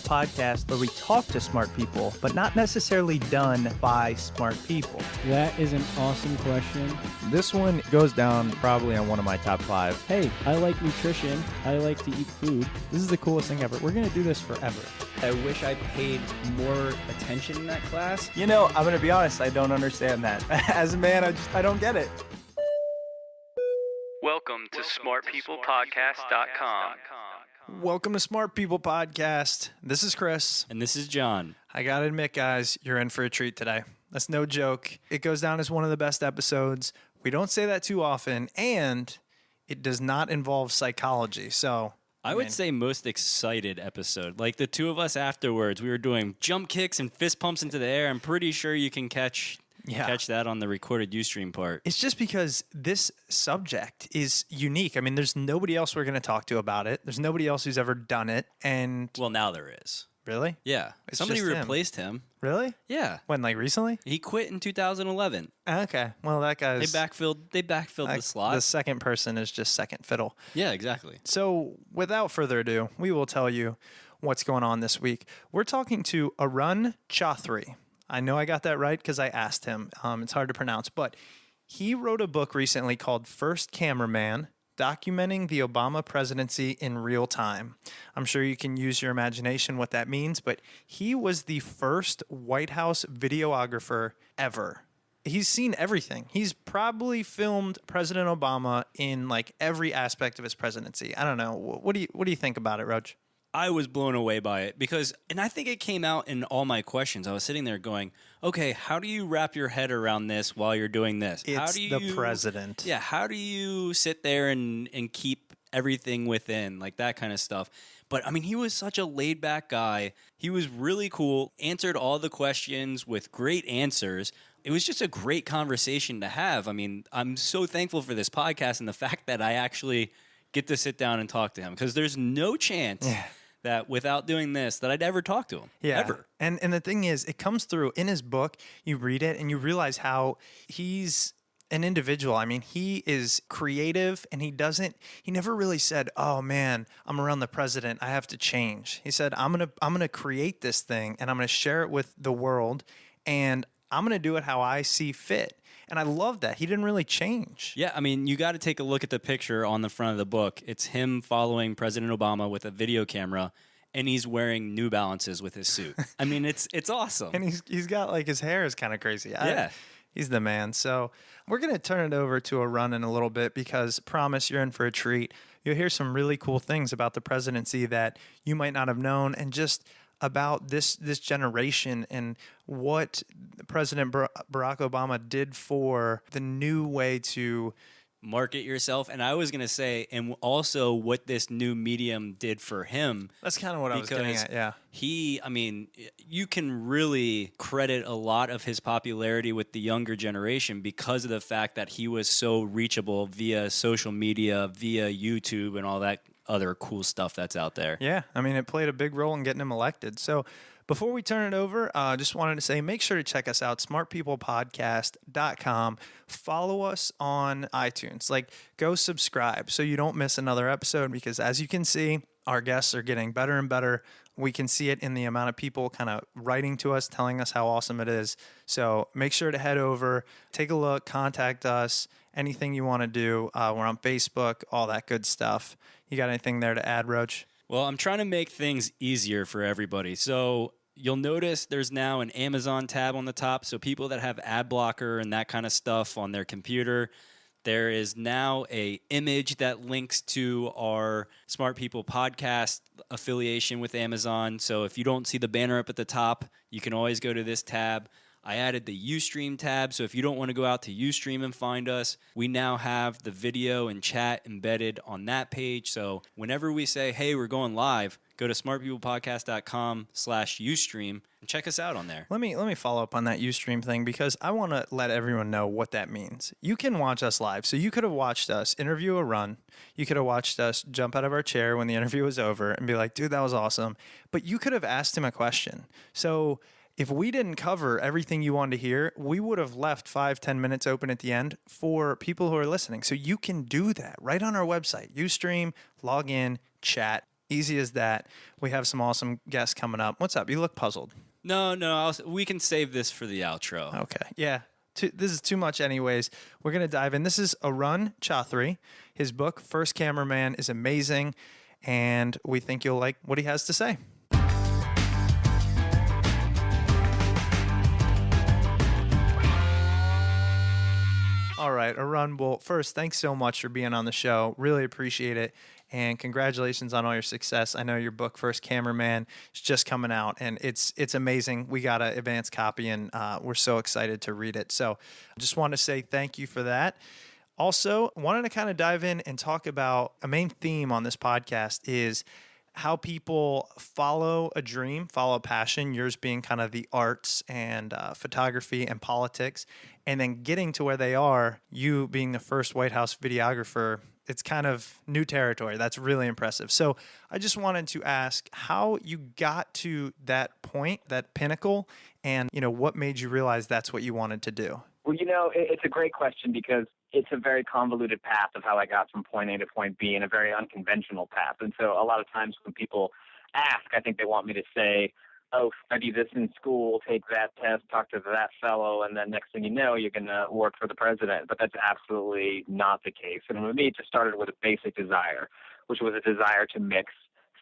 podcast where we talk to smart people, but not necessarily done by smart people? That is an awesome question. This one goes down probably on one of my top 5. Hey, I like nutrition. I like to eat food. This is the coolest thing ever. We're going to do this forever. I wish I paid more attention in that class. You know, I'm going to be honest, I don't understand that. As a man, I don't get it. Welcome to smartpeoplepodcast.com. Welcome to Smart People Podcast. This is Chris. And this is John. I got to admit, guys, you're in for a treat today. That's no joke. It goes down as one of the best episodes. We don't say that too often, and it does not involve psychology. So I would say most excited episode. Like the two of us afterwards, we were doing jump kicks and fist pumps into the air. I'm pretty sure you can catch that on the recorded Ustream part. It's just because this subject is unique. I mean, there's nobody else we're going to talk to about it. There's nobody else who's ever done it. And well, now there is. Really? Yeah. It's Somebody just replaced him. Really? Yeah. When, like recently? He quit in 2011. Okay. Well, that guy's... They backfilled the slot. The second person is just second fiddle. Yeah, exactly. So without further ado, we will tell you what's going on this week. We're talking to Arun Chaudhary. I know I got that right because I asked him. It's hard to pronounce, but he wrote a book recently called First Cameraman, Documenting the Obama Presidency in Real Time. I'm sure you can use your imagination what that means, but he was the first White House videographer ever. He's seen everything. He's probably filmed President Obama in like every aspect of his presidency. I don't know. What do you think about it, Roach? I was blown away by it because, and I think it came out in all my questions. I was sitting there going, okay, how do you wrap your head around this while you're doing this? It's the president. Yeah, how do you sit there and keep everything within, like that kind of stuff? But, I mean, he was such a laid-back guy. He was really cool, answered all the questions with great answers. It was just a great conversation to have. I mean, I'm so thankful for this podcast and the fact that I actually get to sit down and talk to him because there's no chance that without doing this that I'd ever talk to him. Yeah. Ever. And the thing is, it comes through in his book. You read it and you realize how he's an individual. I mean, he is creative and he never really said, oh man, I'm around the president, I have to change. He said, I'm going to create this thing and I'm going to share it with the world and I'm going to do it how I see fit. And I love that. He didn't really change. Yeah, I mean, you got to take a look at the picture on the front of the book. It's him following President Obama with a video camera, and he's wearing New Balances with his suit. I mean, it's awesome. And he's got, like, his hair is kind of crazy. Yeah. He's the man. So we're going to turn it over to Arun in a little bit because, promise, you're in for a treat. You'll hear some really cool things about the presidency that you might not have known and just about this generation and what President Barack Obama did for the new way to market yourself. And I was going to say, and also what this new medium did for him. That's kind of what I was getting at, yeah. I mean, you can really credit a lot of his popularity with the younger generation because of the fact that he was so reachable via social media, via YouTube and all that other cool stuff that's out there. Yeah, I mean, it played a big role in getting him elected. So before we turn it over, just wanted to say, make sure to check us out, smartpeoplepodcast.com. Follow us on iTunes. Like, go subscribe so you don't miss another episode because as you can see, our guests are getting better and better. We can see it in the amount of people kind of writing to us, telling us how awesome it is. So make sure to head over, take a look, contact us, anything you want to do. We're on Facebook, all that good stuff. You got anything there to add, Roach? Well, I'm trying to make things easier for everybody. So you'll notice there's now an Amazon tab on the top. So people that have ad blocker and that kind of stuff on their computer, there is now a image that links to our Smart People podcast affiliation with Amazon. So if you don't see the banner up at the top, you can always go to this tab. I added the Ustream tab, so if you don't want to go out to Ustream and find us, we now have the video and chat embedded on that page. So whenever we say, hey, we're going live, go to smartpeoplepodcast.com/Ustream and check us out on there. Let me follow up on that Ustream thing because I want to let everyone know what that means. You can watch us live. So you could have watched us interview Arun. You could have watched us jump out of our chair when the interview was over and be like, dude, that was awesome. But you could have asked him a question. So if we didn't cover everything you wanted to hear, we would have left 5-10 minutes open at the end for people who are listening. So you can do that right on our website. Ustream, log in, chat. Easy as that. We have some awesome guests coming up. What's up? You look puzzled. No, we can save this for the outro. Okay. Yeah. This is too much anyways. We're going to dive in. This is Arun Chaudhary. His book, First Cameraman, is amazing, and we think you'll like what he has to say. All right, Arun, well, first, thanks so much for being on the show. Really appreciate it. And congratulations on all your success. I know your book, First Cameraman, is just coming out, and it's amazing. We got an advance copy, and we're so excited to read it. So just want to say thank you for that. Also, wanted to kind of dive in and talk about a main theme on this podcast is how people follow a dream, follow a passion, yours being kind of the arts and photography and politics, and then getting to where they are, you being the first White House videographer. It's kind of new territory. That's really impressive. So I just wanted to ask how you got to that point, that pinnacle, and what made you realize that's what you wanted to do? Well, it's a great question because it's a very convoluted path of how I got from point A to point B in a very unconventional path. And so a lot of times when people ask, I think they want me to say, oh, study this in school, take that test, talk to that fellow, and then next thing you know, you're going to work for the president. But that's absolutely not the case. And with me, it just started with a basic desire, which was a desire to mix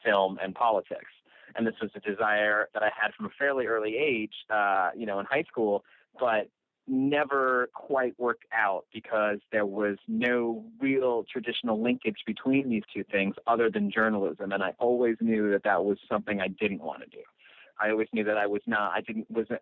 film and politics. And this was a desire that I had from a fairly early age, in high school, but never quite worked out because there was no real traditional linkage between these two things other than journalism. And I always knew that that was something I didn't want to do. I always knew that I was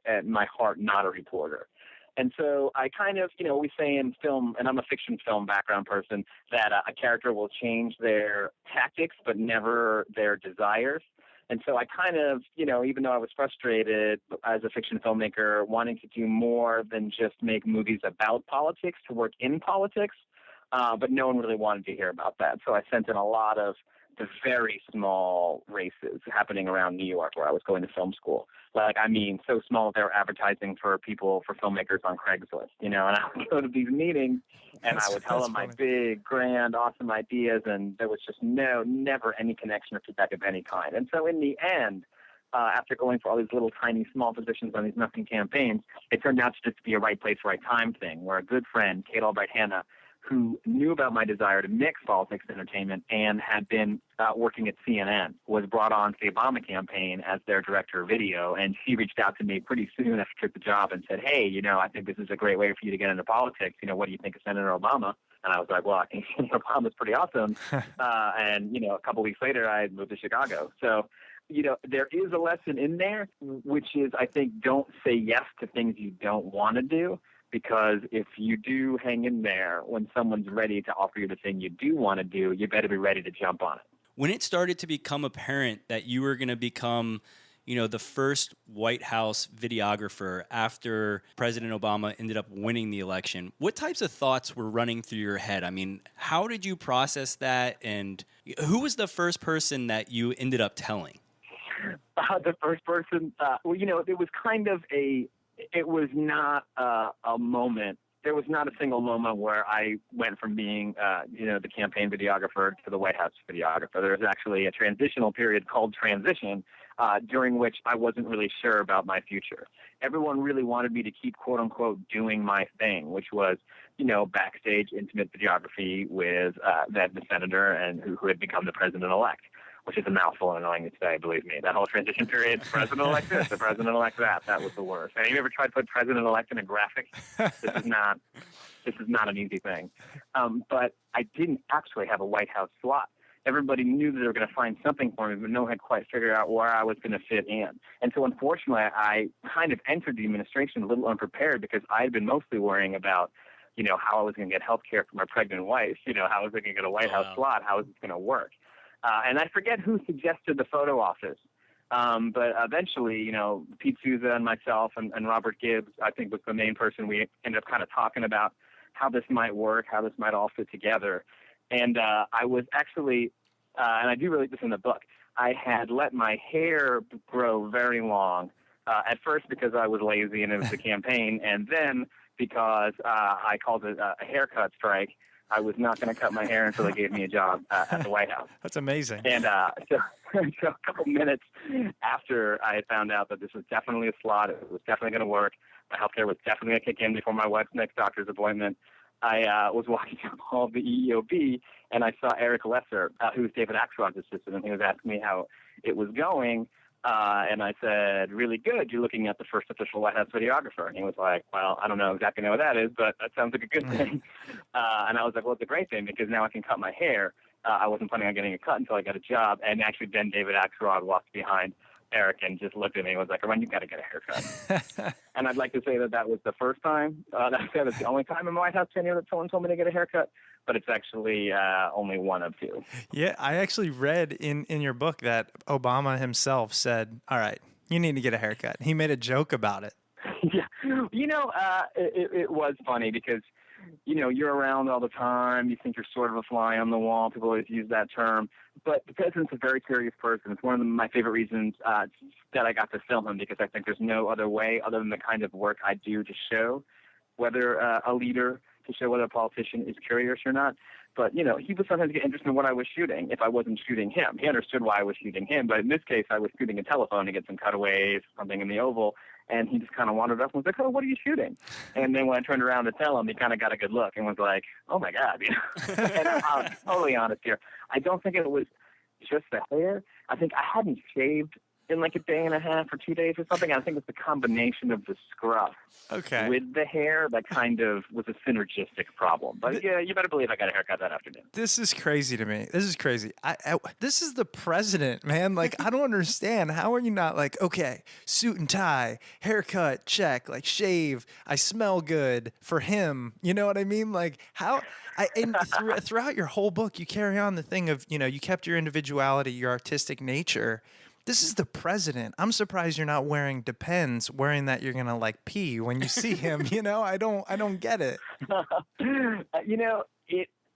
at my heart not a reporter. And so I kind of, we say in film, and I'm a fiction film background person, that a character will change their tactics but never their desires. And so I kind of, even though I was frustrated as a fiction filmmaker, wanting to do more than just make movies about politics, to work in politics, but no one really wanted to hear about that. So I sent in a lot of the very small races happening around New York where I was going to film school. So small they were advertising for filmmakers on Craigslist, and I would go to these meetings and I would tell them my big, grand, awesome ideas, and there was just never any connection or feedback of any kind. And so in the end, after going for all these little tiny small positions on these nothing campaigns, it turned out to just be a right place, right time thing, where a good friend, Kate Albright Hanna, who knew about my desire to mix politics and entertainment and had been working at CNN, was brought on to the Obama campaign as their director of video. And she reached out to me pretty soon after she took the job and said, hey, I think this is a great way for you to get into politics. What do you think of Senator Obama? And I was like, well, I think Senator Obama's pretty awesome. And a couple weeks later, I moved to Chicago. So, there is a lesson in there, which is, I think, don't say yes to things you don't want to do. Because if you do hang in there when someone's ready to offer you the thing you do want to do, you better be ready to jump on it. When it started to become apparent that you were going to become, the first White House videographer after President Obama ended up winning the election, what types of thoughts were running through your head? I mean, how did you process that? And who was the first person that you ended up telling? The first person, it was kind of it was not a moment. There was not a single moment where I went from being, the campaign videographer to the White House videographer. There was actually a transitional period called transition, during which I wasn't really sure about my future. Everyone really wanted me to keep, quote unquote, doing my thing, which was, backstage intimate videography with the senator and who had become the president-elect, which is a mouthful and annoying to say, believe me. That whole transition period, the president-elect this, the president-elect that was the worst. And you ever tried to put president-elect in a graphic? This is not an easy thing. But I didn't actually have a White House slot. Everybody knew that they were going to find something for me, but no one had quite figured out where I was going to fit in. And so unfortunately, I kind of entered the administration a little unprepared because I had been mostly worrying about, how I was going to get health care for my pregnant wife, how was I going to get a White House slot, how was it going to work? And I forget who suggested the photo office. But eventually, Pete Souza and myself and Robert Gibbs, I think, was the main person. We ended up kind of talking about how this might work, how this might all fit together. And I was actually, and I do relate this in the book, I had let my hair grow very long, at first because I was lazy and it was the campaign, and then because I called it a haircut strike. I was not going to cut my hair until they gave me a job at the White House. That's amazing. And so a couple minutes after I had found out that this was definitely a slot, it was definitely going to work, my healthcare was definitely going to kick in before my wife's next doctor's appointment, I was walking down the hall of the EEOB, and I saw Eric Lesser, who's David Axelrod's assistant, and he was asking me how it was going. And I said, really good. You're looking at the first official White House videographer. And he was like, well, I don't know exactly what that is, but that sounds like a good thing. And I was like, well, it's a great thing because now I can cut my hair. I wasn't planning on getting a cut until I got a job. And actually then David Axelrod walked behind Eric and just looked at me and was like, Arun, you got to get a haircut. And I'd like to say that was the first time. That's the only time in my White House tenure that someone told me to get a haircut. But it's actually only one of two. Yeah, I actually read in your book that Obama himself said, all right, you need to get a haircut. He made a joke about it. Yeah. It was funny because, you're around all the time. You think you're sort of a fly on the wall. People always use that term. But the president's a very curious person. It's one of my favorite reasons that I got to film him because I think there's no other way other than the kind of work I do to show whether a leader, to show whether a politician is curious or not. But, he would sometimes get interested in what I was shooting if I wasn't shooting him. He understood why I was shooting him. But in this case, I was shooting a telephone to get some cutaways, something in the Oval. And he just kind of wandered up and was like, oh, what are you shooting? And then when I turned around to tell him, he kind of got a good look and was like, oh, my God. And I'm totally honest here. I don't think it was just the hair. I think I hadn't shaved in like a day and a half or 2 days or something. I think it's the combination of the scruff with the hair that kind of was a synergistic problem. But yeah, you better believe I got a haircut that afternoon. This is crazy to me. This is crazy. This is the president, man. Like, I don't understand. How are you not like, okay, suit and tie, haircut, check, like shave, I smell good for him. You know what I mean? Like throughout your whole book, you carry on the thing of, you kept your individuality, your artistic nature. This is the president. I'm surprised you're not wearing Depends, wearing that you're gonna like pee when you see him. I don't get it. And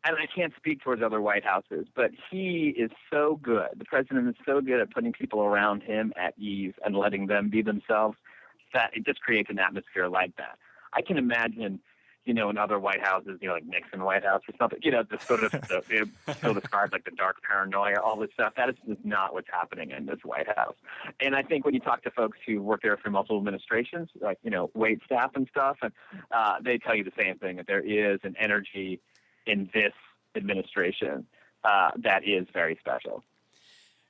I can't speak towards other White Houses, but he is so good. The president is so good at putting people around him at ease and letting them be themselves that it just creates an atmosphere like that. I can imagine, in other White Houses, like Nixon White House or something, just sort of so described like the dark paranoia, all this stuff. That is just not what's happening in this White House. And I think when you talk to folks who work there for multiple administrations, like, wait staff and stuff, and they tell you the same thing, that there is an energy in this administration that is very special.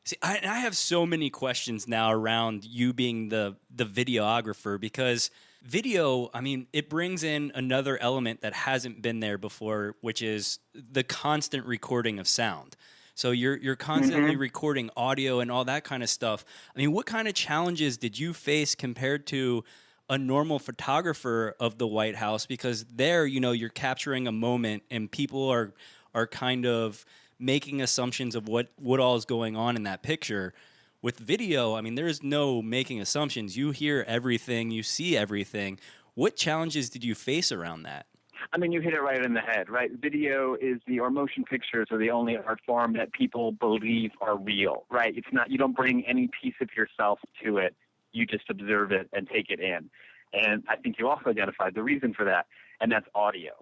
See, I have so many questions now around you being the videographer because video, it brings in another element that hasn't been there before, which is the constant recording of sound. So you're constantly recording audio and all that kind of stuff. What kind of challenges did you face compared to a normal photographer of the White House? Because there, you're capturing a moment and people are kind of making assumptions of what all is going on in that picture. With video, there is no making assumptions. You hear everything, you see everything. What challenges did you face around that? You hit it right in the head, right? Video or motion pictures are the only art form that people believe are real, right? It's not, you don't bring any piece of yourself to it. You just observe it and take it in. And I think you also identified the reason for that, and that's audio.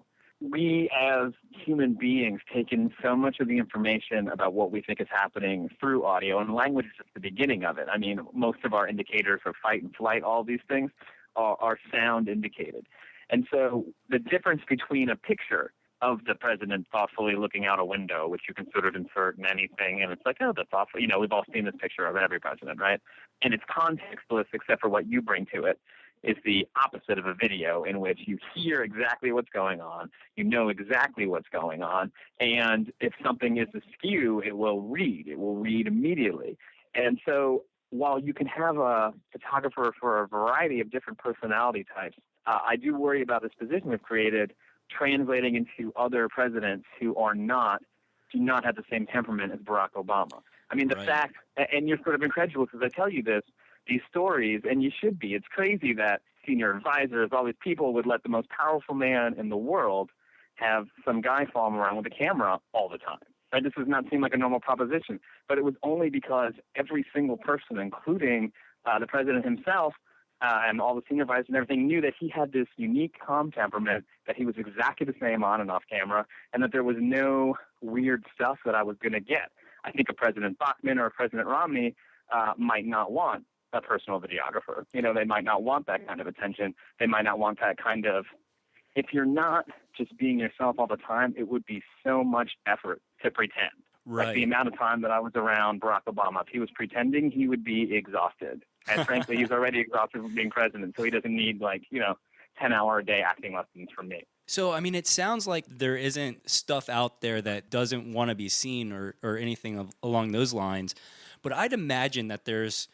We as human beings take in so much of the information about what we think is happening through audio, and language is just the beginning of it. Most of our indicators of fight and flight, all these things are sound indicated. And so the difference between a picture of the president thoughtfully looking out a window, which you can sort of insert in anything, and it's like, oh, that's thoughtful. We've all seen this picture of every president, right? And it's contextless except for what you bring to it. Is the opposite of a video in which you hear exactly what's going on, you know exactly what's going on, and if something is askew, it will read immediately. And so while you can have a photographer for a variety of different personality types, I do worry about this position we've created translating into other presidents who do not have the same temperament as Barack Obama. The fact, and you're sort of incredulous as I tell you this, these stories, and you should be. It's crazy that senior advisors, all these people would let the most powerful man in the world have some guy following around with a camera all the time. Right? This does not seem like a normal proposition, but it was only because every single person, including the president himself, and all the senior advisors and everything knew that he had this unique calm temperament, that he was exactly the same on and off camera, and that there was no weird stuff that I was going to get. I think a President Bachman or a President Romney might not want a personal videographer. You know, they might not want that kind of attention. They might not want that kind of, if you're not just being yourself all the time, it would be so much effort to pretend. Right. Like the amount of time that I was around Barack Obama, if he was pretending, he would be exhausted. And frankly, he's already exhausted from being president, so he doesn't need 10-hour-a-day acting lessons from me. So, I mean, it sounds like there isn't stuff out there that doesn't want to be seen or anything along those lines. But I'd imagine that there's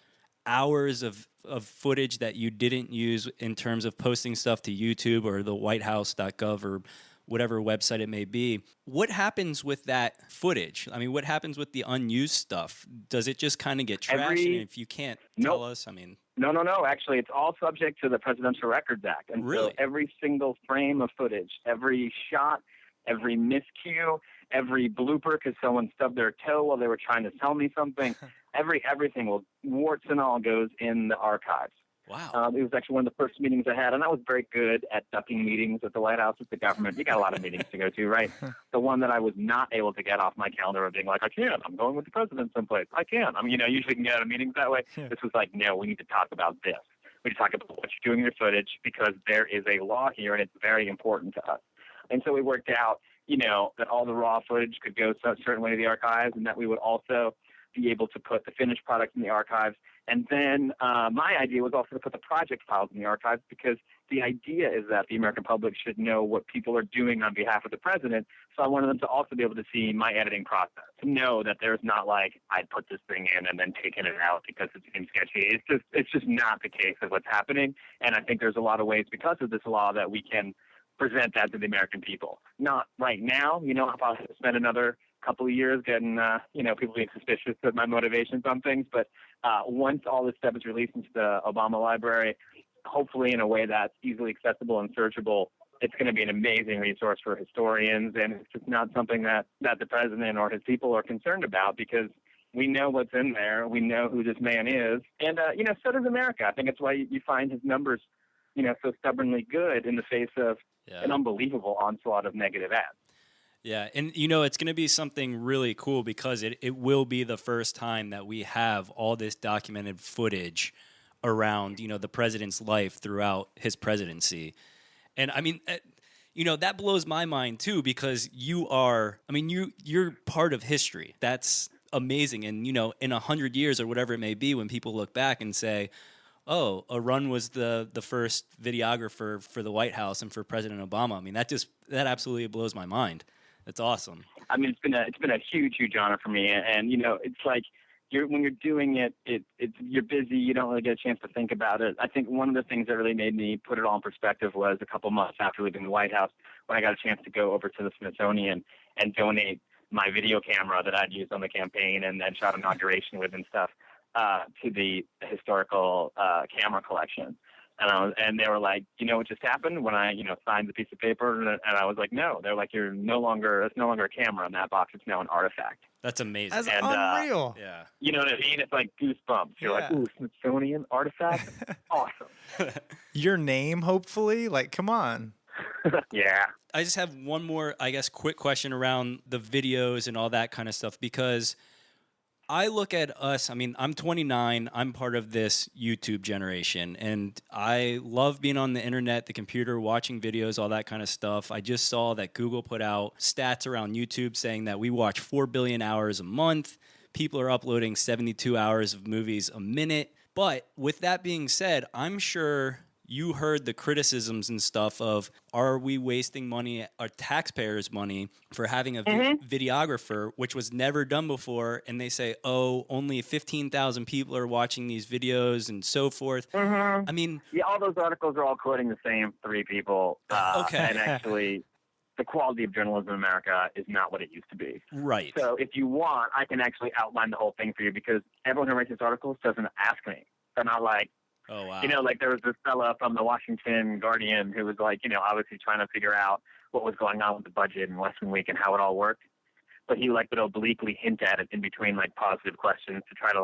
hours of footage that you didn't use in terms of posting stuff to YouTube or the whitehouse.gov or whatever website it may be. What happens with that footage? I mean, what happens with the unused stuff? Does it just kind of get trashed? And if you can't tell us, I mean... No. Actually, it's all subject to the Presidential Records Act. And really? So every single frame of footage, every shot, every miscue, every blooper because someone stubbed their toe while they were trying to tell me something, everything, warts and all, goes in the archives. Wow. It was actually one of the first meetings I had, and I was very good at ducking meetings at the White House with the government. You got a lot of meetings to go to, right? The one that I was not able to get off my calendar of being like, I can't. I'm going with the president someplace. I can't. I mean, usually you can get out of meetings that way. Yeah. This was like, no, we need to talk about this. We need to talk about what you're doing in your footage because there is a law here, and it's very important to us. And so we worked out, that all the raw footage could go a certain way to the archives, and that we would also be able to put the finished product in the archives. And then my idea was also to put the project files in the archives because the idea is that the American public should know what people are doing on behalf of the president. So I wanted them to also be able to see my editing process, to know that there's not like I put this thing in and then taken it out because it seems sketchy. It's just not the case of what's happening. And I think there's a lot of ways because of this law that we can present that to the American people. Not right now. I'll probably spend another couple of years getting, people being suspicious of my motivations on things. But once all this stuff is released into the Obama library, hopefully in a way that's easily accessible and searchable, it's going to be an amazing resource for historians. And it's just not something that the president or his people are concerned about because we know what's in there. We know who this man is. And, so does America. I think it's why you find his numbers, so stubbornly good in the face of an unbelievable onslaught of negative ads. Yeah, and it's going to be something really cool because it will be the first time that we have all this documented footage around, the president's life throughout his presidency. And I mean, that blows my mind too because you're part of history. That's amazing. And, in 100 years or whatever it may be, when people look back and say, oh, Arun was the first videographer for the White House and for President Obama. I mean, that absolutely blows my mind. That's awesome. I mean, it's been a huge honor for me, and it's like when you're doing it, you're busy. You don't really get a chance to think about it. I think one of the things that really made me put it all in perspective was a couple months after leaving the White House, when I got a chance to go over to the Smithsonian and donate my video camera that I'd used on the campaign and then shot inauguration with and stuff to the historical camera collection. And they were like, what just happened when I, signed the piece of paper? And I was like, no. They're like, it's no longer a camera in that box. It's now an artifact. That's amazing. That's and, unreal. Yeah. You know what I mean? It's like goosebumps. You're like, ooh, Smithsonian artifact? Awesome. Your name, hopefully? Like, come on. Yeah. I just have one more, I guess, quick question around the videos and all that kind of stuff because I look at us, I mean, I'm 29, I'm part of this YouTube generation, and I love being on the internet, the computer, watching videos, all that kind of stuff. I just saw that Google put out stats around YouTube saying that we watch 4 billion hours a month. People are uploading 72 hours of movies a minute. But with that being said, I'm sure you heard the criticisms and stuff of, are we wasting money, our taxpayers' money, for having a videographer, which was never done before, and they say, oh, only 15,000 people are watching these videos and so forth. I mean... Yeah, all those articles are all quoting the same three people. Okay. And actually, the quality of journalism in America is not what it used to be. Right. So if you want, I can actually outline the whole thing for you because everyone who writes these articles doesn't ask me. They're not like, oh, wow. Like there was this fella from the Washington Guardian who was like, obviously trying to figure out what was going on with the budget and Western Week and how it all worked. But he would obliquely hint at it in between positive questions to try to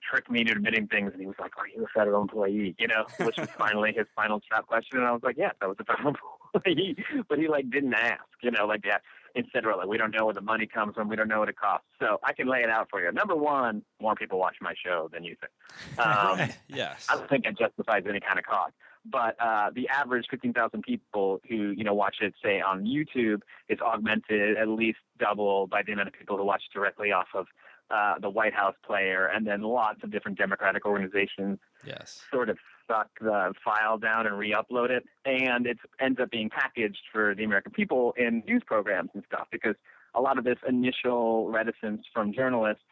trick me into admitting things. And he was like, "Are you a federal employee?" Which was finally his final trap question. And I was like, "Yes, I was a federal employee." But he didn't ask. Instead of we don't know where the money comes from. We don't know what it costs. So I can lay it out for you. Number one, more people watch my show than you think. Yes. I don't think it justifies any kind of cost. But the average 15,000 people who watch it, say on YouTube, is augmented at least double by the amount of people who watch directly off of the White House player, and then lots of different Democratic organizations sort of suck the file down and re-upload it, and it ends up being packaged for the American people in news programs and stuff, because a lot of this initial reticence from journalists,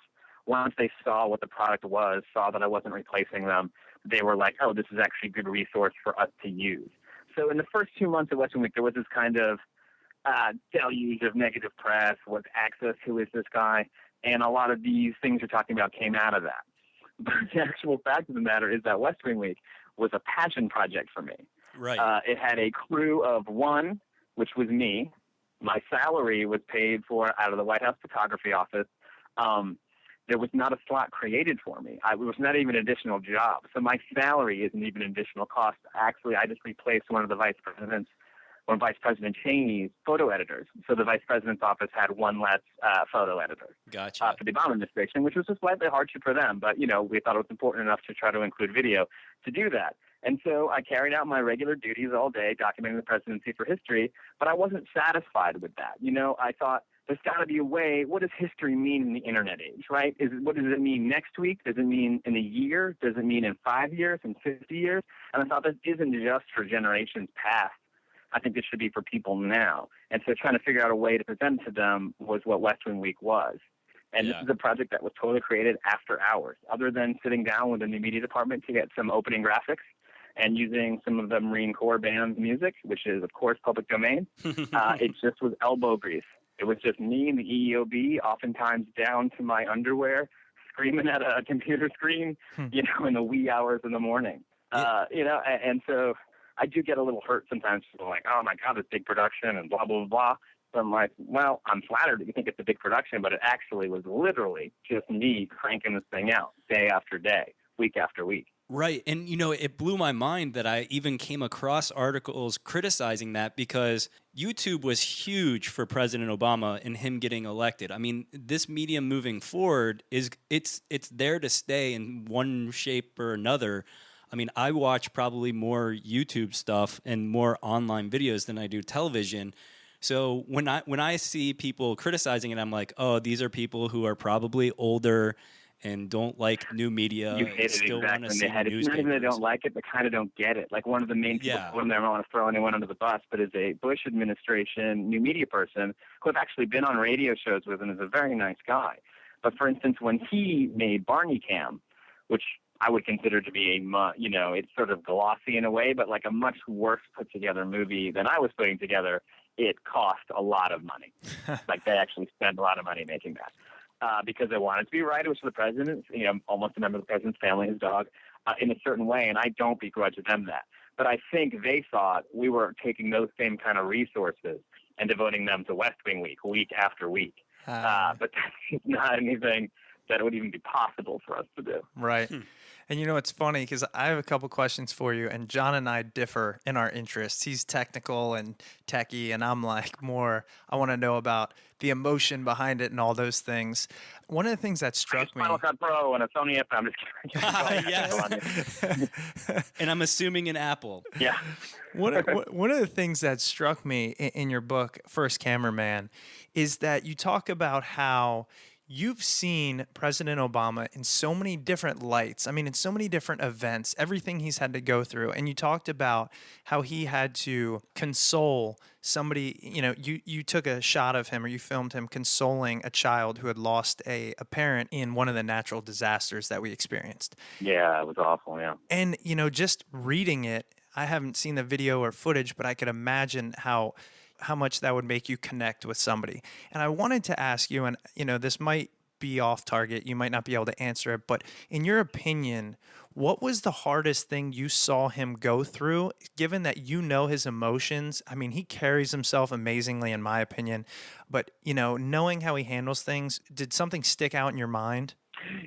once they saw what the product was, saw that I wasn't replacing them, they were like, "Oh, this is actually a good resource for us to use." So in the first 2 months of West Wing Week, there was this kind of deluge of negative press. What access? Who is this guy? And a lot of these things you're talking about came out of that. But the actual fact of the matter is that West Wing Week was a passion project for me. Right. It had a crew of one, which was me. My salary was paid for out of the White House photography office. There was not a slot created for me. It was not even an additional job. So my salary isn't even an additional cost. Actually, I just replaced one of Vice President Cheney's photo editors. So the Vice President's office had one less photo editor Gotcha. for the Obama administration, which was a slightly hardship for them. But, we thought it was important enough to try to include video to do that. And so I carried out my regular duties all day, documenting the presidency for history, but I wasn't satisfied with that. I thought there's got to be a way. What does history mean in the internet age, right? What does it mean next week? Does it mean in a year? Does it mean in 5 years, in 50 years? And I thought this isn't just for generations past. I think this should be for people now. And so trying to figure out a way to present to them was what West Wing Week was. And This is a project that was totally created after hours, other than sitting down within the media department to get some opening graphics and using some of the Marine Corps band's music, which is, of course, public domain. It just was elbow grease. It was just me and the EEOB, oftentimes down to my underwear, screaming at a computer screen, in the wee hours in the morning. And so I do get a little hurt sometimes. People are like, "Oh my God, it's big production," and blah, blah, blah. So I'm like, well, I'm flattered that you think it's a big production, but it actually was literally just me cranking this thing out day after day, week after week. Right. And, it blew my mind that I even came across articles criticizing that, because YouTube was huge for President Obama and him getting elected. I mean, this medium moving forward it's there to stay in one shape or another. I mean, I watch probably more YouTube stuff and more online videos than I do television. So when I see people criticizing it, I'm like, oh, these are people who are probably older and don't like new media. You hit it still exactly in the head. It's not even they don't like it, they kind of don't get it. Like one of the main people, I don't want to throw anyone under the bus, but is a Bush administration new media person who I've actually been on radio shows with and is a very nice guy. But for instance, when he made Barney Cam, which I would consider to be it's sort of glossy in a way, but like a much worse put together movie than I was putting together, it cost a lot of money. Like they actually spent a lot of money making that. Because they wanted to be right. It was for the president, almost a member of the president's family, his dog, in a certain way, and I don't begrudge them that. But I think they thought we were taking those same kind of resources and devoting them to West Wing week after week. But that's not anything that would even be possible for us to do. Right. And it's funny because I have a couple questions for you, and John and I differ in our interests. He's technical and techie, and I'm like more, I want to know about the emotion behind it and all those things. One of the things that struck me. Final Cut Pro and a Sony F. I'm just kidding. Yes. And I'm assuming an Apple. Yeah. One of the things that struck me in your book, First Cameraman, is that you talk about how you've seen President Obama in so many different lights. I mean, in so many different events, everything he's had to go through. And you talked about how he had to console somebody. You took a shot of him, or you filmed him consoling a child who had lost a parent in one of the natural disasters that we experienced. Yeah, it was awful, yeah. And, just reading it, I haven't seen the video or footage, but I could imagine how much that would make you connect with somebody. And I wanted to ask you, and this might be off target, you might not be able to answer it, but in your opinion, what was the hardest thing you saw him go through, given that his emotions? I mean, he carries himself amazingly, in my opinion, but knowing how he handles things, did something stick out in your mind?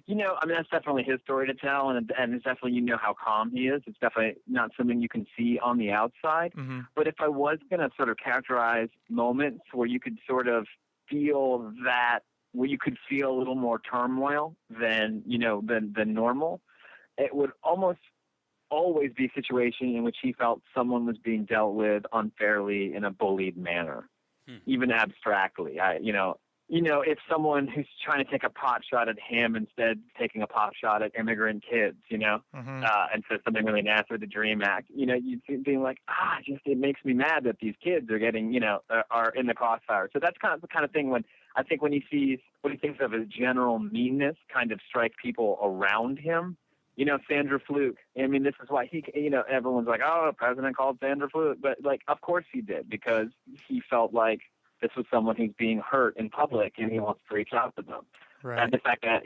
I mean, that's definitely his story to tell, and it's definitely, how calm he is. It's definitely not something you can see on the outside. Mm-hmm. But if I was going to sort of characterize moments where you could sort of feel that, where you could feel a little more turmoil than normal, it would almost always be a situation in which he felt someone was being dealt with unfairly in a bullied manner, even abstractly. If someone who's trying to take a pot shot at him instead taking a pot shot at immigrant kids, Mm-hmm. And says something really nasty with the DREAM Act, you'd be like, it makes me mad that these kids are getting, are in the crossfire. So that's kind of the kind of thing when he thinks of as general meanness kind of strike people around him. Sandra Fluke. I mean, this is why everyone's like, oh, the president called Sandra Fluke. But, of course he did, because he felt like this was someone who's being hurt in public and he wants to reach out to them. Right. And the fact that,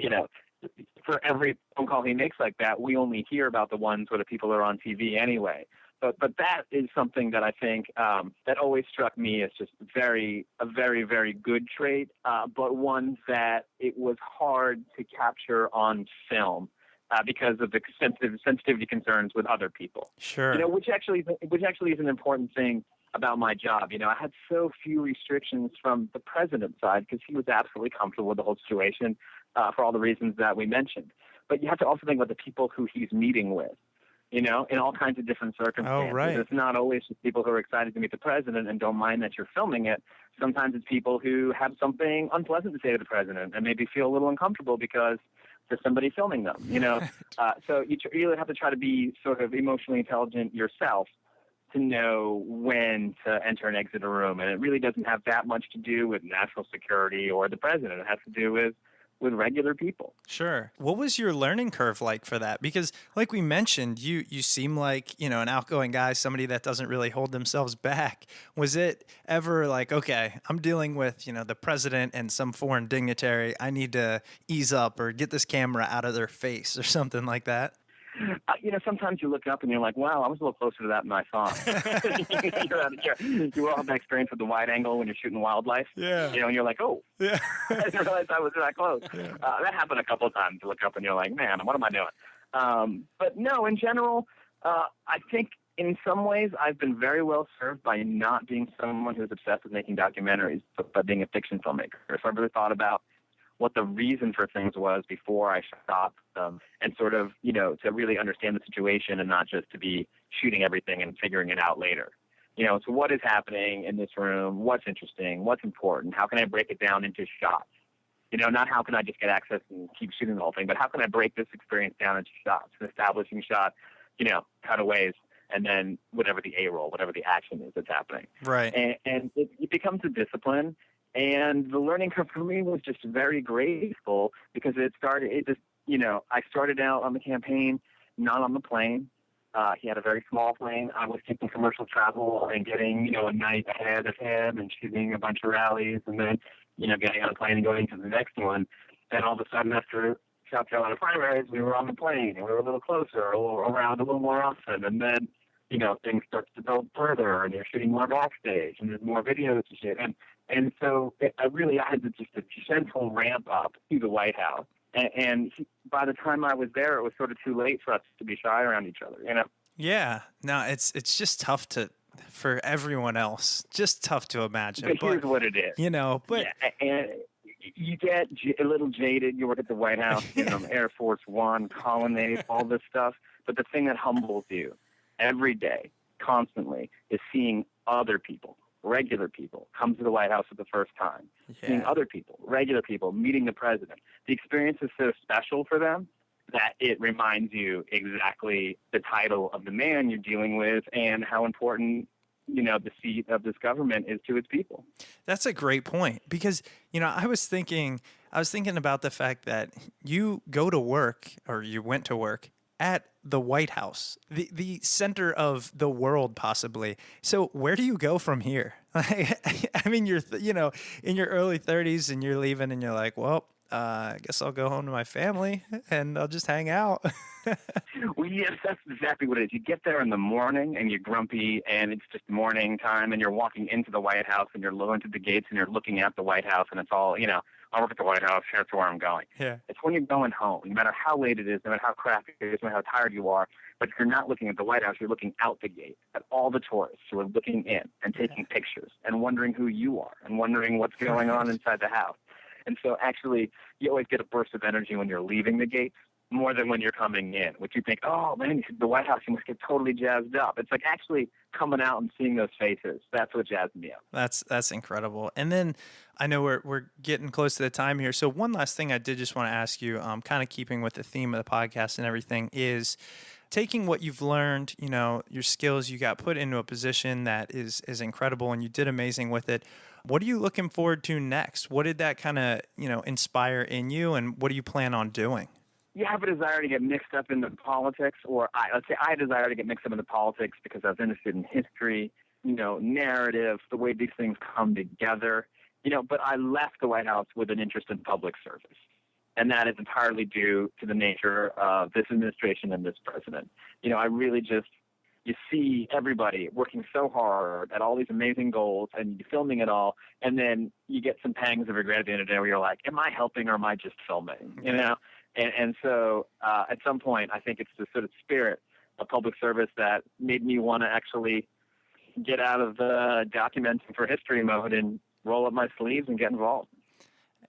for every phone call he makes like that, we only hear about the ones where the people are on TV anyway. But that is something that I think that always struck me as just a very, very good trait, but one that it was hard to capture on film. Because of the sensitivity concerns with other people. Sure. Which actually is an important thing about my job. I had so few restrictions from the president's side because he was absolutely comfortable with the whole situation for all the reasons that we mentioned. But you have to also think about the people who he's meeting with, in all kinds of different circumstances. Oh, right. It's not always just people who are excited to meet the president and don't mind that you're filming it. Sometimes it's people who have something unpleasant to say to the president and maybe feel a little uncomfortable because there's somebody filming them, So you really have to try to be sort of emotionally intelligent yourself to know when to enter and exit a room. And it really doesn't have that much to do with national security or the president. It has to do with regular people. Sure. What was your learning curve like for that? Because like we mentioned, you seem like, an outgoing guy, somebody that doesn't really hold themselves back. Was it ever like, okay, I'm dealing with, the president and some foreign dignitary. I need to ease up or get this camera out of their face or something like that? Sometimes you look up and you're like, wow, I was a little closer to that than I thought. You all have that experience with the wide angle when you're shooting wildlife. Yeah. And you're like, oh, Yeah. I didn't realize I was that close. Yeah. That happened a couple of times. You look up and you're like, man, what am I doing? But no, in general, I think in some ways I've been very well served by not being someone who's obsessed with making documentaries, but by being a fiction filmmaker. So I really thought about what the reason for things was before I shot them, and sort of, to really understand the situation and not just to be shooting everything and figuring it out later. So what is happening in this room? What's interesting? What's important? How can I break it down into shots? Not how can I just get access and keep shooting the whole thing, but how can I break this experience down into shots, an establishing shot, cutaways, and then whatever the A-roll, whatever the action is that's happening. Right. And it becomes a discipline. And the learning curve for me was just very graceful because I started out on the campaign, not on the plane. He had a very small plane. I was taking commercial travel and getting, a night ahead of him and shooting a bunch of rallies and then, getting on a plane and going to the next one. Then all of a sudden after South Carolina primaries, we were on the plane and we were a little closer, around a little more often. And then, things start to build further and you're shooting more backstage and there's more videos to shoot. And so I had just a gentle ramp up to the White House. And by the time I was there, it was sort of too late for us to be shy around each other, Yeah. No, it's just tough for everyone else. Just tough to imagine. But here's what it is. But yeah, and you get a little jaded. You work at the White House, Air Force One, Colonnade, all this stuff. But the thing that humbles you every day, constantly, is seeing other people, regular people, come to the White House for the first time. Seeing other people, regular people, meeting the president. The experience is so special for them that it reminds you exactly the title of the man you're dealing with and how important, the seat of this government is to its people. That's a great point because, I was thinking about the fact that you go to work or you went to work at the White House, the center of the world, possibly. So where do you go from here? I mean, you're, in your early 30s and you're leaving and you're like, well, I guess I'll go home to my family and I'll just hang out. Well, yes, that's exactly what it is. You get there in the morning and you're grumpy and it's just morning time and you're walking into the White House and you're going to the gates and you're looking at the White House and it's all, I work at the White House. Here's where I'm going. Yeah. It's when you're going home, no matter how late it is, no matter how crappy it is, no matter how tired you are. But if you're not looking at the White House, you're looking out the gate at all the tourists who are looking in and taking pictures and wondering who you are and wondering what's going on inside the house. And so actually, you always get a burst of energy when you're leaving the gates more than when you're coming in, which you think, oh, man, the White House, you must get totally jazzed up. It's like actually coming out and seeing those faces. That's what jazzed me up. That's incredible. And then I know we're getting close to the time here. So one last thing I did just want to ask you, kind of keeping with the theme of the podcast and everything, is taking what you've learned, you know, your skills, you got put into a position that is incredible and you did amazing with it. What are you looking forward to next? What did that kind of, you know, inspire in you, and what do you plan on doing? You have a desire to get mixed up into politics, or let's say I desire to get mixed up into politics because I was interested in history, you know, narrative, the way these things come together, you know, but I left the White House with an interest in public service. And that is entirely due to the nature of this administration and this president. You know, I really just, you see everybody working so hard at all these amazing goals and you're filming it all. And then you get some pangs of regret at the end of the day where you're like, am I helping or am I just filming? You know? And so at some point, I think it's the sort of spirit of public service that made me want to actually get out of the documenting for history mode and roll up my sleeves and get involved.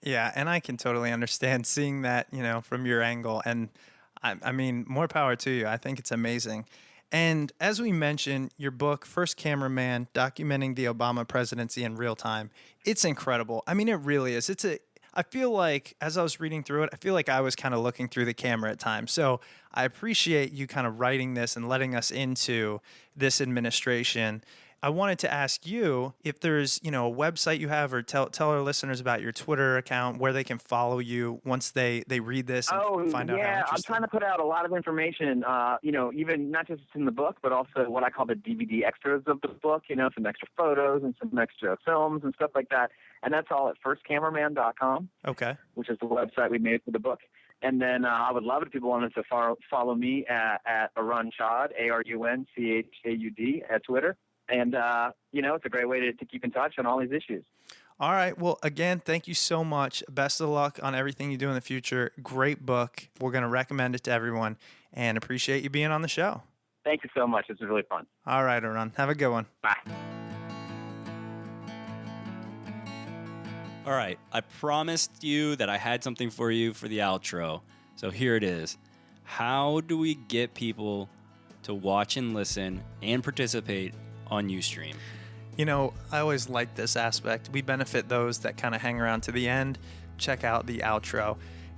Yeah, and I can totally understand seeing that, you know, from your angle. And I mean, more power to you. I think it's amazing. And as we mentioned, your book, First Cameraman, documenting the Obama presidency in real time, it's incredible. I mean, it really is. I feel like as I was reading through it, I feel like I was kind of looking through the camera at times. So I appreciate you kind of writing this and letting us into this administration. I wanted to ask you if there's, you know, a website you have, or tell our listeners about your Twitter account, where they can follow you once they read this and find out how interesting. I'm trying to put out a lot of information, you know, even not just in the book, but also what I call the DVD extras of the book, you know, some extra photos and some extra films and stuff like that. And that's all at firstcameraman.com, Okay. which is the website we made for the book. And then I would love it if people wanted to follow me at Arun Chaud, ARUNCHAUD, at Twitter. And, you know, it's a great way to keep in touch on all these issues. All right. Well, again, thank you so much. Best of luck on everything you do in the future. Great book. We're going to recommend it to everyone and appreciate you being on the show. Thank you so much. This was really fun. All right, Arun. Have a good one. Bye. All right, I promised you that I had something for you for the outro. So here it is. How do we get people to watch and listen and participate on Ustream? You know, I always like this aspect. We benefit those that kind of hang around to the end, check out the outro.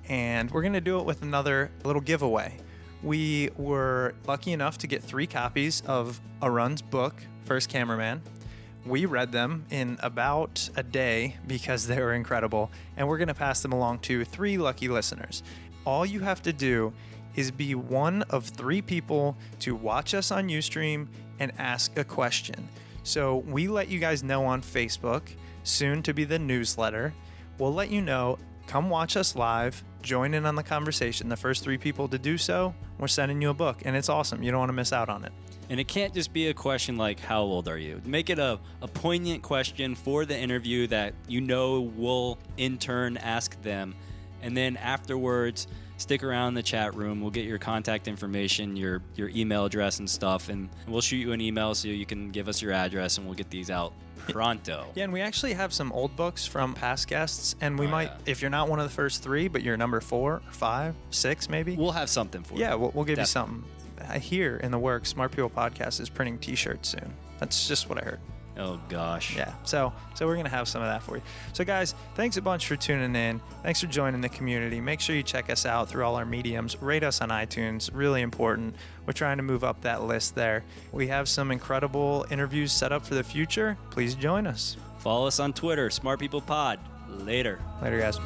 And we're going to do it with another little giveaway. We were lucky enough to get 3 copies of Arun's book, First Cameraman. We read them in about a day because they were incredible, and we're going to pass them along to 3 lucky listeners. All you have to do is be one of 3 people to watch us on Ustream and ask a question. So we let you guys know on Facebook, soon to be the newsletter. We'll let you know, come watch us live, join in on the conversation. The first 3 people to do so, we're sending you a book, and it's awesome. You don't want to miss out on it. And it can't just be a question like, how old are you? Make it a poignant question for the interview that you know will in turn ask them. And then afterwards, stick around in the chat room. We'll get your contact information, your email address and stuff, and we'll shoot you an email so you can give us your address, and we'll get these out pronto. Yeah, and we actually have some old books from past guests, and we might, if you're not one of the first 3, but you're number 4, 5, 6 maybe. We'll have something for you. Yeah, we'll give you something. I hear in the works, Smart People Podcast is printing T-shirts soon. That's just what I heard. Oh, gosh. Yeah, so we're going to have some of that for you. So, guys, thanks a bunch for tuning in. Thanks for joining the community. Make sure you check us out through all our mediums. Rate us on iTunes. Really important. We're trying to move up that list there. We have some incredible interviews set up for the future. Please join us. Follow us on Twitter, Smart People Pod. Later. Later, guys.